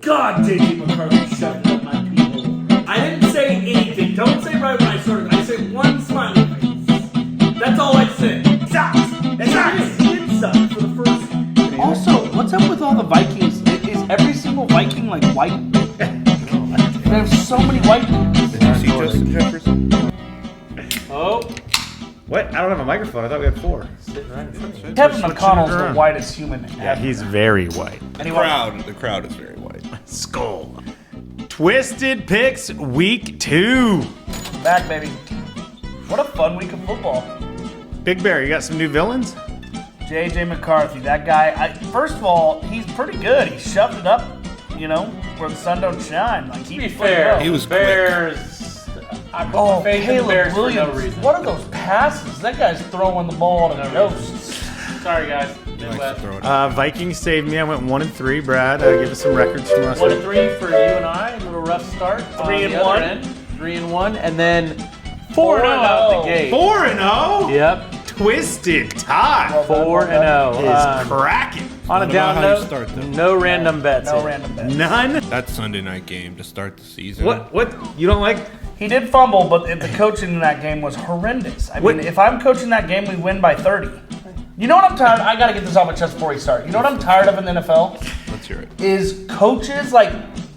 God, J.J. McCarthy, shut up my people. I didn't say anything. Don't say right when I started. I said one smiley face. That's all I said. Sucks. And it did suck for the first. Also, what's up with all the Vikings? Is every single Viking like white? There's so many white dudes. Did you see Justin Jefferson? Oh. What? I don't have a microphone. I thought we had 4. Kevin McConnell's the whitest human ever. Yeah, he's very white. The crowd is very white. Skull. Twisted Picks Week 2. Back, baby. What a fun week of football. Big Bear, you got some new villains? J.J. McCarthy, that guy. First of all, he's pretty good. He shoved it up, where the sun don't shine. Like, To be fair, He was Bears. I put my faith in the Bears for no reason. What are those passes? That guy's throwing the ball to ghosts. Sorry, guys. He likes to Midwest. throw it. Vikings saved me. I went 1-3. Brad, give us some records from last 1-3 for you and I. A little rough start. 3-1. 3-1, and then 4-0 out the gate. 4-0? Yep. Twisted tie. 4-0. Is cracking. On a What down about how you note, start, though? no random bets. No here. random bet. None? That Sunday night game to start the season. What? You don't like? He did fumble, but the coaching in that game was horrendous. I mean, if I'm coaching that game, we win by 30. You know what I'm tired of? I got to get this off my chest before we start. You know what I'm tired of in the NFL? Let's hear it. Is coaches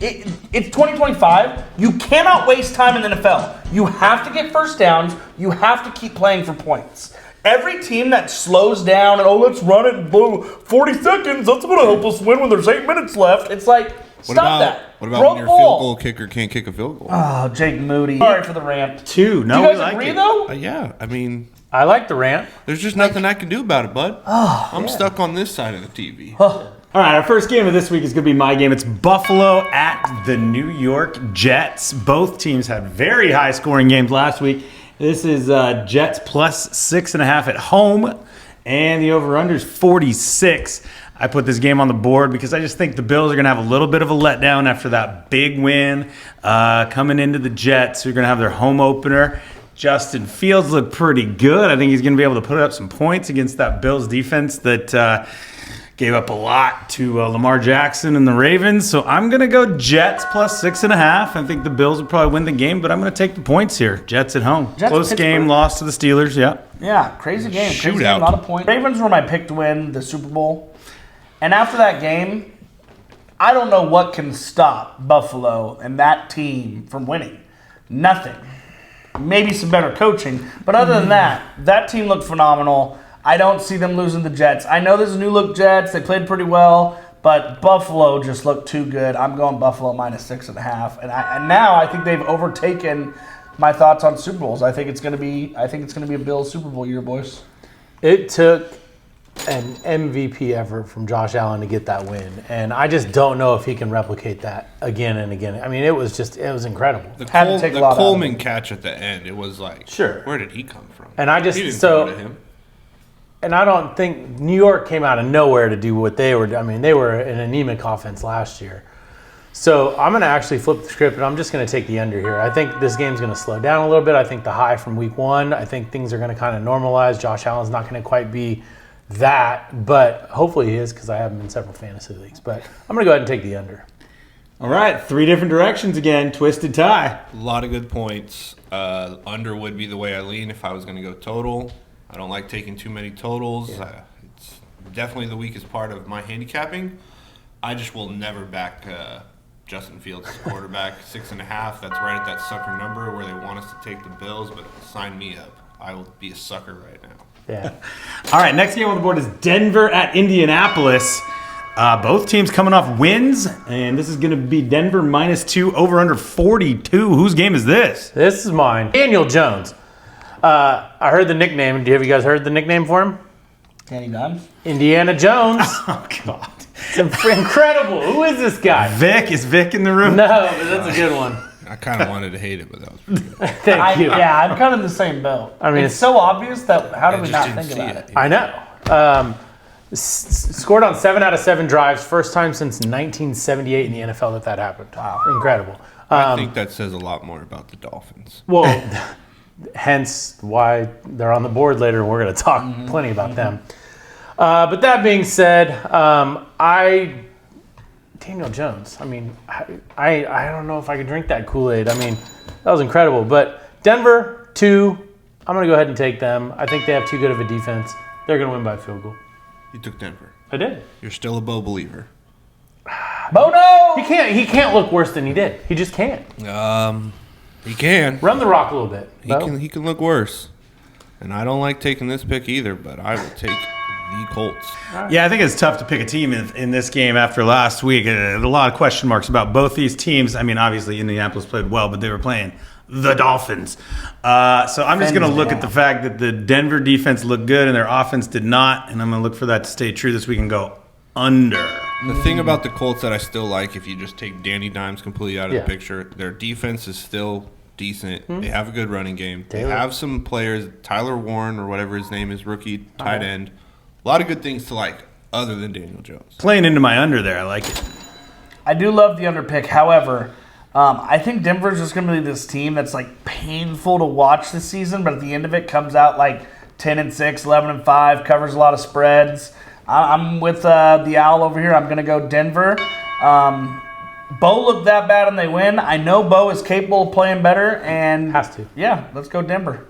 it's 2025. You cannot waste time in the NFL. You have to get first downs. You have to keep playing for points. Every team that slows down and let's run it and blow 40 seconds, that's going to help us win when there's 8 minutes left. It's like, stop that. What about Throw when your ball. field goal kicker can't kick a field goal? Oh, Jake Moody. Sorry for the rant. 2. No, Do you we guys like agree it. though? Yeah, I mean, I like the rant. there's just nothing I can do about it, bud. I'm stuck on this side of the TV. All right, our first game of this week is going to be my game. It's Buffalo at the New York Jets. Both teams had very high-scoring games last week. This is Jets plus 6.5 at home, and the over-under is 46. I put this game on the board because I just think the Bills are going to have a little bit of a letdown after that big win coming into the Jets. They're going to have their home opener. Justin Fields looked pretty good. I think he's going to be able to put up some points against that Bills defense that gave up a lot to Lamar Jackson and the Ravens. So I'm going to go Jets plus 6.5. I think the Bills will probably win the game, but I'm going to take the points here. Jets at home. Jets, Close game, Pittsburgh. loss to the Steelers, yeah. Yeah, crazy game. Crazy Shootout. game, a lot of points. Ravens were my pick to win the Super Bowl. And after that game, I don't know what can stop Buffalo and that team from winning. Nothing. Maybe some better coaching. But other than that team looked phenomenal. I don't see them losing the Jets. I know this is new look Jets. They played pretty well. But Buffalo just looked too good. I'm going Buffalo minus 6.5. And now I think they've overtaken my thoughts on Super Bowls. I think it's gonna be a Bills Super Bowl year, boys. It took an MVP effort from Josh Allen to get that win, and I just don't know if he can replicate that again and again. I mean, it was incredible. Had to take a lot out of Coleman it. catch at the end, it was like, Sure. where did he come from? And I just He didn't throw to him. And I don't think New York came out of nowhere to do what they were. I mean, they were an anemic offense last year. So I'm going to actually flip the script, and I'm just going to take the under here. I think this game's going to slow down a little bit. I think the high from week 1, I think things are going to kind of normalize. Josh Allen's not going to quite be that, but hopefully he is because I have him in several fantasy leagues. But I'm going to go ahead and take the under. All right, 3 different directions again. Twisted tie. A lot of good points. Under would be the way I lean if I was going to go total. I don't like taking too many totals. It's definitely the weakest part of my handicapping. I just will never back Justin Fields as quarterback. 6.5. That's right at that sucker number where they want us to take the Bills, but sign me up. I will be a sucker right now. Yeah. All right, next game on the board is Denver at Indianapolis. Both teams coming off wins, and this is going to be Denver minus 2, over under 42. Whose game is this? This is mine. Daniel Jones. I heard the nickname. Have you guys heard the nickname for him? Danny Dimes. Indiana Jones. Oh, God. It's incredible. Who is this guy? Vic. Is Vic in the room? No, but that's a good one. I kind of wanted to hate it, but that was pretty good. Thank you. Yeah, I'm kind of in the same boat. I mean, it's so obvious that how do I we just not didn't think see about it? I know. Scored on 7 out of 7 drives. First time since 1978 in the NFL that happened. Wow. Incredible. I think that says a lot more about the Dolphins. Well, hence why they're on the board later. We're going to talk plenty about them. But that being said, I Daniel Jones. I mean, I don't know if I could drink that Kool-Aid. I mean, that was incredible. But Denver, 2. I'm going to go ahead and take them. I think they have too good of a defense. They're going to win by a field goal. You took Denver. I did. You're still a Bo believer. Bo, no! He can't look worse than he did. He just can't. He can. Run the rock a little bit. He can look worse. And I don't like taking this pick either, but I will take the Colts. Yeah, I think it's tough to pick a team in this game after last week. A lot of question marks about both these teams. I mean, obviously Indianapolis played well, but they were playing the Dolphins. So I'm just going to look at the fact that the Denver defense looked good and their offense did not, and I'm going to look for that to stay true this week and go under. The thing about the Colts that I still like, if you just take Danny Dimes completely out of the picture, their defense is still decent. They have a good running game. They have some players, Tyler Warren or whatever his name is, rookie tight end. A lot of good things to like other than Daniel Jones. Playing into my under there, I like it. I do love the under pick. However, I think Denver's just going to be this team that's like painful to watch this season, but at the end of it comes out like 10-6, 11-5, covers a lot of spreads. I'm with the Owl over here. I'm going to go Denver. Bo looked that bad and they win. I know Bo is capable of playing better. And has to. Yeah, let's go Denver.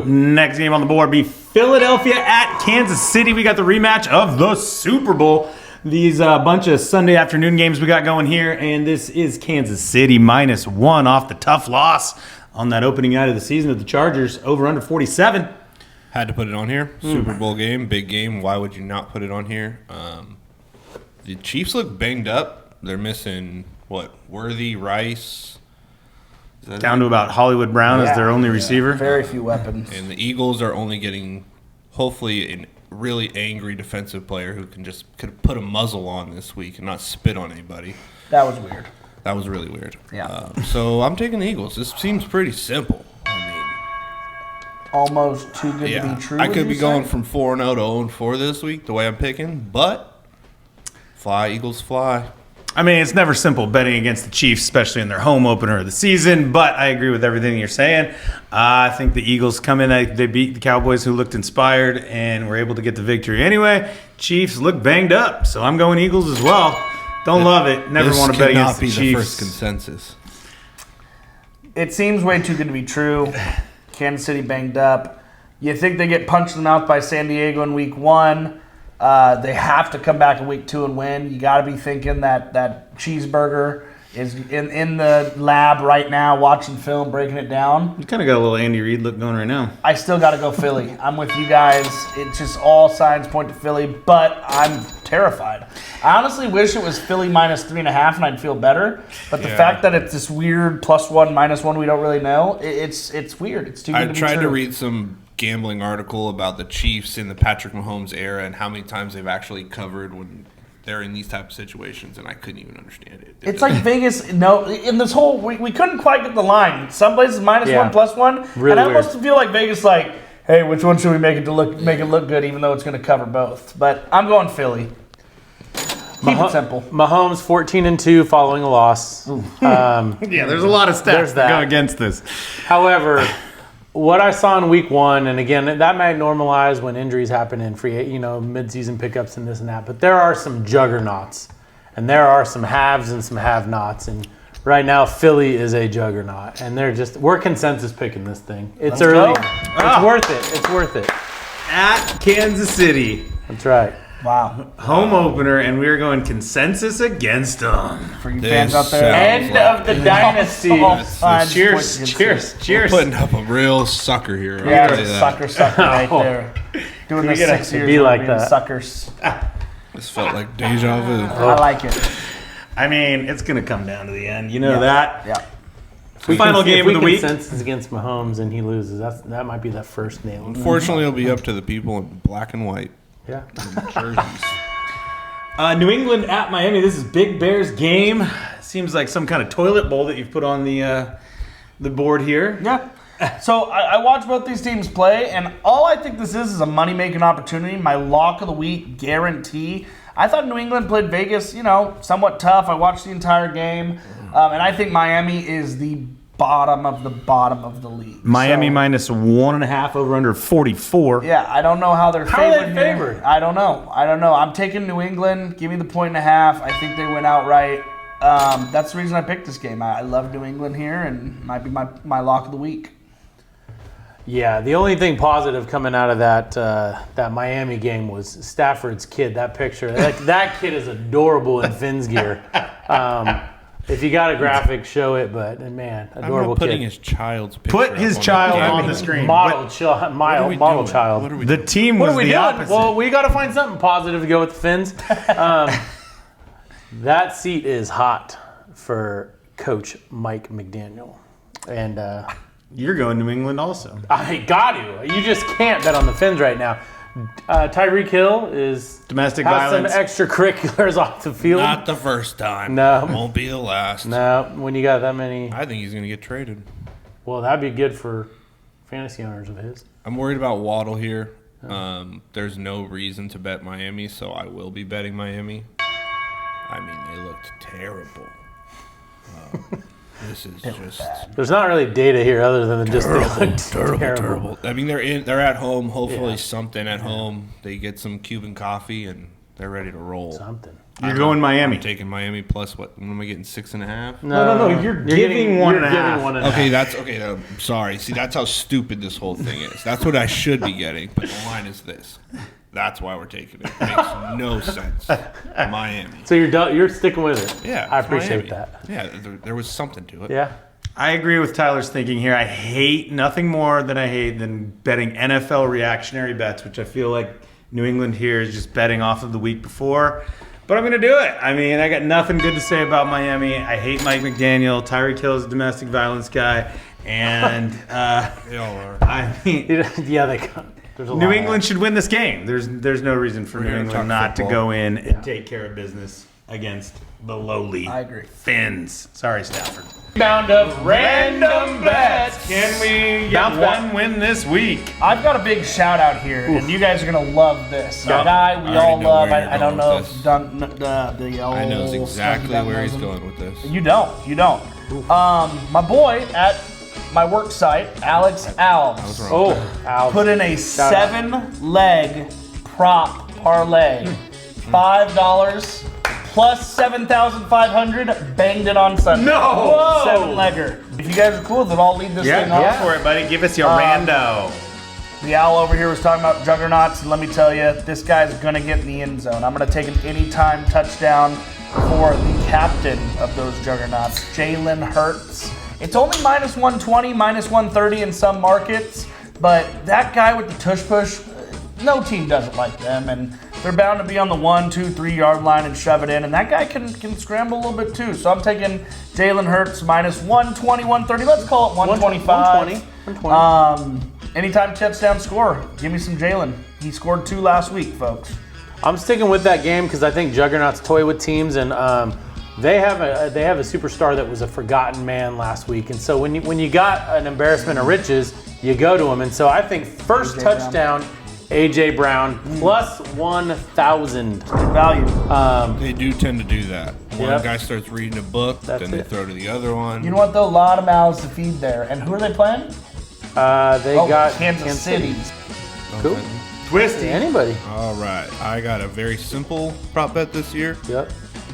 Next game on the board be Philadelphia at Kansas City. We got the rematch of the Super Bowl. These bunch of Sunday afternoon games we got going here, and this is Kansas City -1 off the tough loss on that opening night of the season of the Chargers, over under 47. Had to put it on here. Super Bowl game, big game. Why would you not put it on here? The Chiefs look banged up. They're missing, Worthy, Rice. Down to about Hollywood Brown as their only receiver. Very few weapons. And the Eagles are only getting, hopefully, a really angry defensive player who could put a muzzle on this week and not spit on anybody. That was weird. That was really weird. Yeah. So I'm taking the Eagles. This seems pretty simple. Almost too good to be true. I could be going from 4-0 to 0-4 this week, the way I'm picking, but fly, Eagles, fly. I mean, it's never simple betting against the Chiefs, especially in their home opener of the season, but I agree with everything you're saying. I think the Eagles come in, they beat the Cowboys, who looked inspired, and were able to get the victory anyway. Chiefs look banged up, so I'm going Eagles as well. Don't love it. Never want to bet against the Chiefs. This cannot be the first consensus. It seems way too good to be true. Kansas City banged up. You think they get punched in the mouth by San Diego in week 1. They have to come back in week 2 and win. You got to be thinking that cheeseburger is in the lab right now, watching film, breaking it down. You kind of got a little Andy Reid look going right now. I still got to go Philly. I'm with you guys. It's just all signs point to Philly, but I'm terrified. I honestly wish it was Philly -3.5 and I'd feel better. But the fact that it's this weird +1, -1, we don't really know, it's weird. It's too good to be true. I tried to read some gambling article about the Chiefs in the Patrick Mahomes era and how many times they've actually covered when they're in these type of situations, and I couldn't even understand it. It's like Vegas. No, in this whole we couldn't quite get the line. Some places -1, +1, really and I weird. almost feel like Vegas like, hey, which one should we make it look good, even though it's going to cover both. But I'm going Philly. Keep it simple. Mahomes 14-2 following a loss. Yeah, there's a lot of There's stats that that. go against this. However, what I saw in week 1, and again, that might normalize when injuries happen in mid-season pickups and this and that, but there are some juggernauts, and there are some haves and some have-nots, and right now Philly is a juggernaut, and we're consensus picking this thing. It's early. go. It's worth it. It's worth it. At Kansas City. That's right. Wow. Home opener, and we're going consensus against them. For you This fans out there. sounds End of the dynasty. All signs Cheers, point to cheers, Philly. cheers. Putting up a real sucker here. I'll Yeah, tell you it's a that. sucker right there. Doing this get a- 6 years be of like being that. suckers. This felt like deja vu. I like it. I mean, it's going to come down to the end. You know that? Yeah. Final game of the week. If we consensus against Mahomes and he loses, that might be that first nail. Unfortunately, it'll be up to the people in black and white Yeah. jerseys. New England at Miami. This is Big Bears game. Seems like some kind of toilet bowl that you've put on the board here. Yeah. So I watched both these teams play, and all I think this is a money-making opportunity. My lock of the week guarantee. I thought New England played Vegas, somewhat tough. I watched the entire game, and I think Miami is the bottom of the league. Miami So, minus 1.5 over under 44. Yeah, I don't know how they're How are favored. they here. favored? I don't know. I'm taking New England. Give me the 1.5. I think they win outright. That's the reason I picked this game. I love New England here, and might be my lock of the week. Yeah, the only thing positive coming out of that Miami game was Stafford's kid. That picture, that kid is adorable in Finn's gear. If you got a graphic, show it. But man, adorable I'm not putting kid. his child's picture. Put his up child the on camera. the screen. Model, What are we model doing? child. What are we The doing? team What was are we the doing? opposite. Well, we got to find something positive to go with the Finns. That seat is hot for Coach Mike McDaniel, and You're going New England also. I got to. You just can't bet on the Finns right now. Tyreek Hill is Domestic has violence. some extracurriculars off the field. Not the first time. No. Won't be the last. No, when you got that many, I think he's going to get traded. well, that'd be good for fantasy owners of his. I'm worried about Waddle here. There's no reason to bet Miami, so I will be betting Miami. I mean, they looked terrible. This is just There's not really data here other than just they looked terrible. I mean, they're at home. Hopefully, something at home. They get some Cuban coffee and they're ready to roll. Something. You're going Miami. I'm taking Miami plus what? When am I getting 6.5? No, you're giving 1.5. 1.5. Okay, that's okay. I'm sorry. See, that's how stupid this whole thing is. That's what I should be getting, but the line is this. That's why we're taking it. Makes no sense. Miami. So you're sticking with it. Yeah, I it's appreciate Miami. that. Yeah, there was something to it. Yeah. I agree with Tyler's thinking here. I hate nothing more than betting NFL reactionary bets, which I feel like New England here is just betting off of the week before. But I'm going to do it. I mean, I got nothing good to say about Miami. I hate Mike McDaniel. Tyreek Hill is a domestic violence guy. And They all are. I mean, Yeah, they got. There's a lot New of England should win this game. There's no reason for We're New gonna England talk not to football. go in and take care of business against the lowly I agree. Finns. Sorry, Stafford. Round of random bets. Can we get Bounce back. one win this week? I've got a big shout out here, and you guys are gonna love this. A Yeah. guy we I already all know love. where you're I don't going know with if this. the old I knows exactly Smoky where he's Dunn knows going with this. him. You don't. My boy at my work site, Alex Alves, wrong. Oh, Al. put in a Shout out. 7-leg prop parlay. $5 plus 7,500. Banged it on Sunday. No! Whoa! 7-legger. If you guys are cool with it, I'll lead this thing off. Go for it, buddy. Give us your rando. The owl over here was talking about juggernauts, and let me tell you, this guy's gonna get in the end zone. I'm gonna take an anytime touchdown for the captain of those juggernauts, Jalen Hurts. It's only minus 120, minus 130 in some markets, but that guy with the tush push, no team doesn't like them, and they're bound to be on the 1, 2, 3 yard line and shove it in, and that guy can scramble a little bit too. So I'm taking Jalen Hurts minus 120, 130. Let's call it 125. 120. Anytime touchdown score. Give me some Jalen. He scored 2 last week, folks. I'm sticking with that game because I think Juggernauts toy with teams, and they have a superstar that was a forgotten man last week. And so when you got an embarrassment of riches, you go to him. And so I think first A.J. Brown. touchdown, AJ Brown plus 1,000. Value. They do tend to do that. One Yep. guy starts reading a book, That's then they it. throw to the other one. You know what, though? A lot of mouths to feed there. And who are they playing? They got Kansas City. Cool. Twisty. Anybody? All right, I got a very simple prop bet this year Yep.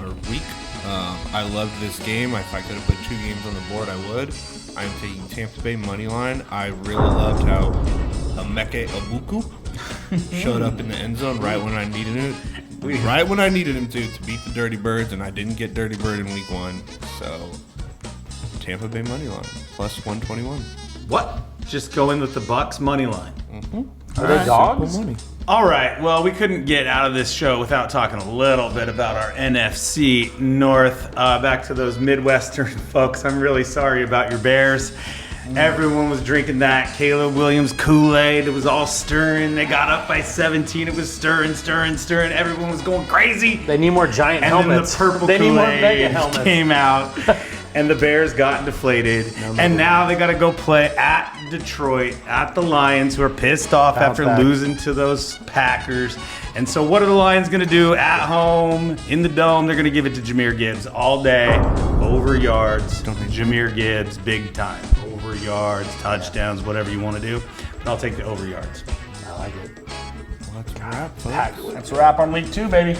or week. I loved this game. If I could have put 2 games on the board, I would. I'm taking Tampa Bay money line. I really loved how Emeka Abuku showed up in the end zone right when I needed it. Right when I needed him to beat the Dirty Birds, and I didn't get Dirty Bird in week 1. So Tampa Bay money line plus 121. What? Just go in with the Bucks money line. Are they dogs? Money. All right. Well, we couldn't get out of this show without talking a little bit about our NFC North. Back to those Midwestern folks. I'm really sorry about your Bears. Everyone was drinking that Caleb Williams Kool-Aid. It was all stirring. They got up by 17. It was stirring. Everyone was going crazy. They need more giant And helmets. then the purple They need more mega Kool-Aid helmets. came out, and the Bears got deflated. And now they got to go play at Detroit, at the Lions, who are pissed off Bounce after back. losing to those Packers. And so what are the Lions going to do at home in the Dome? They're going to give it to Jahmyr Gibbs all day, over yards. Jahmyr Gibbs, big time. Over yards, touchdowns, whatever you want to do. But I'll take the over yards. I like it. Let's wrap, folks. That's a wrap on week 2, baby.